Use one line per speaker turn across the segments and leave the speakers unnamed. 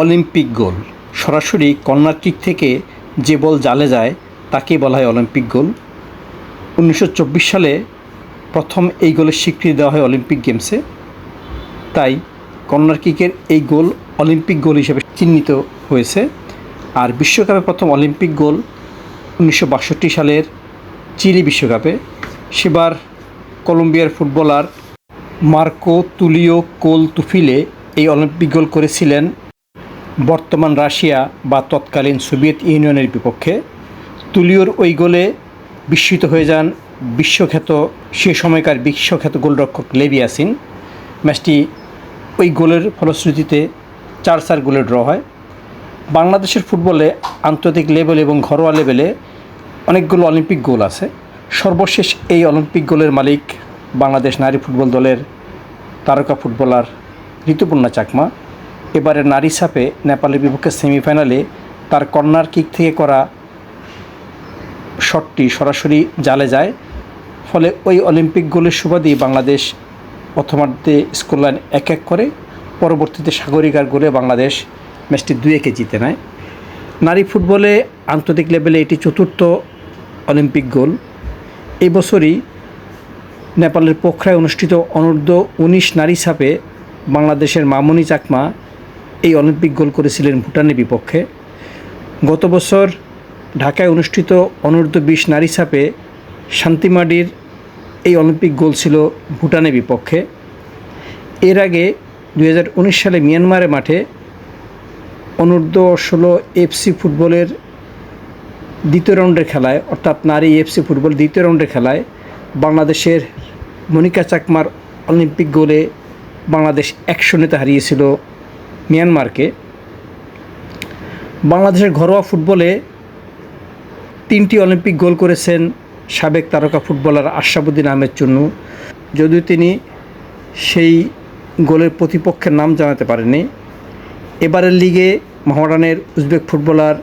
Olympic গোল সরাসরি corner kick থেকে যে বল জালে যায় তাকেই বলা হয় অলিম্পিক গোল। 1924 সালে প্রথম এই গোলের স্বীকৃতি দেওয়া হয় অলিম্পিক গেমসে। তাই কর্নার কিকের এই গোল অলিম্পিক গোল হিসেবে চিহ্নিত হয়েছে। আর বিশ্বকাপে প্রথম অলিম্পিক গোল 1962 সালের চিলি বিশ্বকাপে। সেবার কলম্বিয়ার ফুটবলার মার্কো তুলিও কোল তুফিলে এই অলিম্পিক গোল করেছিলেন বর্তমান রাশিয়া বা তৎকালীন সোভিয়েত ইউনিয়নের বিপক্ষে। তুলিওর ওই গোলে বিস্মিত হয়ে যান সে সময়কার বিশ্বখ্যাত গোলরক্ষক লেভি ইয়াসিন। ম্যাচটি ওই গোলের ফলশ্রুতিতে 4-4 গোলে ড্র হয়। বাংলাদেশের ফুটবলে আন্তর্জাতিক লেভেল এবং ঘরোয়া লেভেলে অনেকগুলো অলিম্পিক গোল আছে। সর্বশেষ এই অলিম্পিক গোলের মালিক বাংলাদেশ নারী ফুটবল দলের তারকা ফুটবলার ঋতুপর্ণা চাকমা। এবারে নারী সাপে নেপালের বিপক্ষে সেমিফাইনালে তার কর্নার কিক থেকে করা শটটি সরাসরি জালে যায়। ফলে ওই অলিম্পিক গোলের সুবাদেই বাংলাদেশ প্রথমার্ধে স্কোরলাইন 1-1 করে। পরবর্তীতে সাগরিকার গোলে বাংলাদেশ ম্যাচটি 2-1 জিতে নেয়। নারী ফুটবলে আন্তর্জাতিক লেভেলে এটি চতুর্থ অলিম্পিক গোল। এই বছরই নেপালের পোখরায় অনুষ্ঠিত অনূর্ধ্ব-19 নারী সাপে বাংলাদেশের মামনি চাকমা এই অলিম্পিক গোল করেছিলেন ভুটানের বিপক্ষে। গত বছর ঢাকায় অনুষ্ঠিত অনূর্ধ্ব-20 নারী সাপে শান্তিমাডির এই অলিম্পিক গোল ছিল ভুটানের বিপক্ষে। এর আগে 2019 সালে মিয়ানমারের মাঠে অনূর্ধ্ব-16 এফসি ফুটবলের দ্বিতীয় রাউন্ডের খেলায়, অর্থাৎ নারী এফসি ফুটবল দ্বিতীয় রাউন্ডের খেলায় বাংলাদেশের মনিকা চাকমার অলিম্পিক গোলে বাংলাদেশ 1-0 হারিয়েছিল মিয়ানমারকে। বাংলাদেশের ঘরোয়া ফুটবলে 3টি অলিম্পিক গোল করেছেন সাবেক তারকা ফুটবলার আশরাফুদ্দিন আহমেদ চুন্নু, যদিও তিনি সেই গোলের প্রতিপক্ষের নাম জানাতে পারেননি। এবারের লিগে মোহামেডানের উজবেক ফুটবলার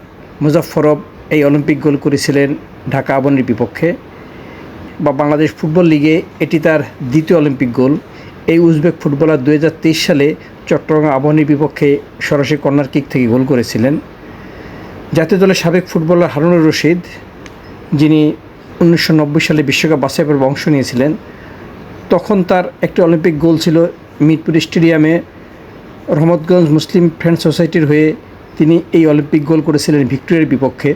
মুজাফফরভ এই অলিম্পিক গোল করেছিলেন ঢাকা আবাহনীর বিপক্ষে। বাংলাদেশ ফুটবল লিগে এটি তার দ্বিতীয় অলিম্পিক গোল। এই উজবেক ফুটবলার 2023 সালে চট্টগ্রাম আবাহনীর বিপক্ষে সরাসরি কর্নার কিক থেকে গোল করেছিলেন। জাতীয় দলের সাবেক ফুটবলার হারুনুর রশিদ, যিনি 1990 সালে বিশ্বকাপ বাছাই পর্বে অংশ নিয়েছিলেন, তখন তার একটি অলিম্পিক গোল ছিল মিরপুর স্টেডিয়ামে রহমতগঞ্জ মুসলিম ফ্রেন্ড সোসাইটির হয়ে তিনি এই অলিম্পিক গোল করেছিলেন ভিক্টোরিয়ার বিপক্ষে।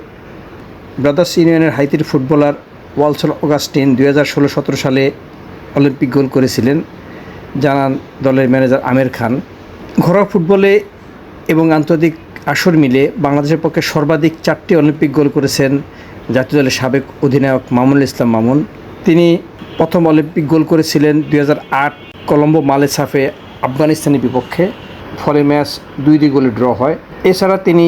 ব্রাদার্স ইউনিয়নের হাইতির ফুটবলার ওয়ালসন অগাস্টিন 2016-17 সালে অলিম্পিক গোল করেছিলেন, জানান দলের ম্যানেজার আমির খান। ঘরোয়া ফুটবলে এবং আন্তর্জাতিক আসর মিলে বাংলাদেশের পক্ষে সর্বাধিক 4টি অলিম্পিক গোল করেছেন জাতীয় দলের সাবেক অধিনায়ক মামুনুল ইসলাম মামুন। তিনি প্রথম অলিম্পিক গোল করেছিলেন 2008 কলম্বো মালেসাফে আফগানিস্তানের বিপক্ষে। ফলে ম্যাচ 2-2 গোলে ড্র হয়। এছাড়া তিনি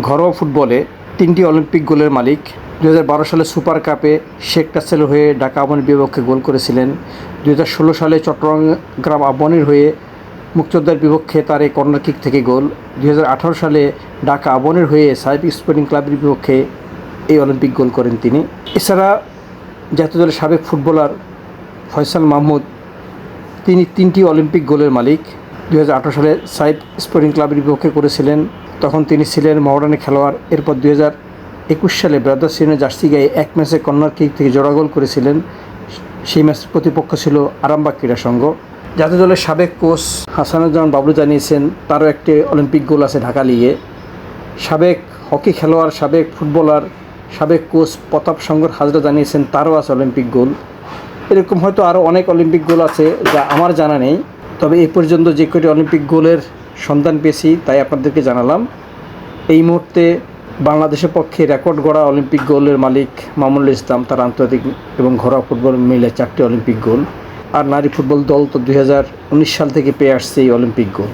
ঘরোয়া ফুটবলে 3টি অলিম্পিক গোলের মালিক। 2012 সালে সুপার কাপে শেখ রাসেলের হয়ে ঢাকা আবাহনীর বিপক্ষে গোল করেছিলেন। 2016 সালে চট্টগ্রাম আবাহনীর হয়ে মুক্তিযোদ্ধার বিপক্ষে তার এই কর্নার কিক থেকে গোল। 2018 সালে ঢাকা আবাহনীর হয়ে সাইফ স্পোর্টিং ক্লাবের বিপক্ষে এই অলিম্পিক গোল করেন তিনি। এছাড়া জাতীয় দলের সাবেক ফুটবলার ফয়সাল মাহমুদ, তিনি 3টি অলিম্পিক গোলের মালিক। 2018 সালে সাইফ স্পোর্টিং ক্লাবের বিপক্ষে করেছিলেন, তখন তিনি ছিলেন মোহামেডানের খেলোয়াড়। এরপর 2021 সালে ব্রাদার্স ইউনিয়নের জার্সি গায়ে এক ম্যাচে কর্নার কিক থেকে জোড়া গোল করেছিলেন। সেই ম্যাচের প্রতিপক্ষ ছিল আরামবাগ ক্রীড়া সংঘ। জাতীয় দলের সাবেক কোচ হাসানুজ্জামান বাবলু জানিয়েছেন তারও একটি অলিম্পিক গোল আছে ঢাকা লিগে। সাবেক হকি খেলোয়াড়, সাবেক ফুটবলার, সাবেক কোচ প্রতাপ শঙ্কর হাজরা জানিয়েছেন তারও আছে অলিম্পিক গোল। এরকম হয়তো আরও অনেক অলিম্পিক গোল আছে যা আমার জানা নেই। তবে এই পর্যন্ত যে কটি অলিম্পিক গোলের সন্ধান পেয়েছি তাই আপনাদেরকে জানালাম। এই মুহূর্তে বাংলাদেশের পক্ষে রেকর্ড গড়া অলিম্পিক গোলের মালিক মামুনুল ইসলাম, তার আন্তর্জাতিক এবং ঘরোয়া ফুটবল মিলে 4টি অলিম্পিক গোল। আর নারী ফুটবল দল তো 2019 সাল থেকে পেয়ে আসছে এই অলিম্পিক গোল।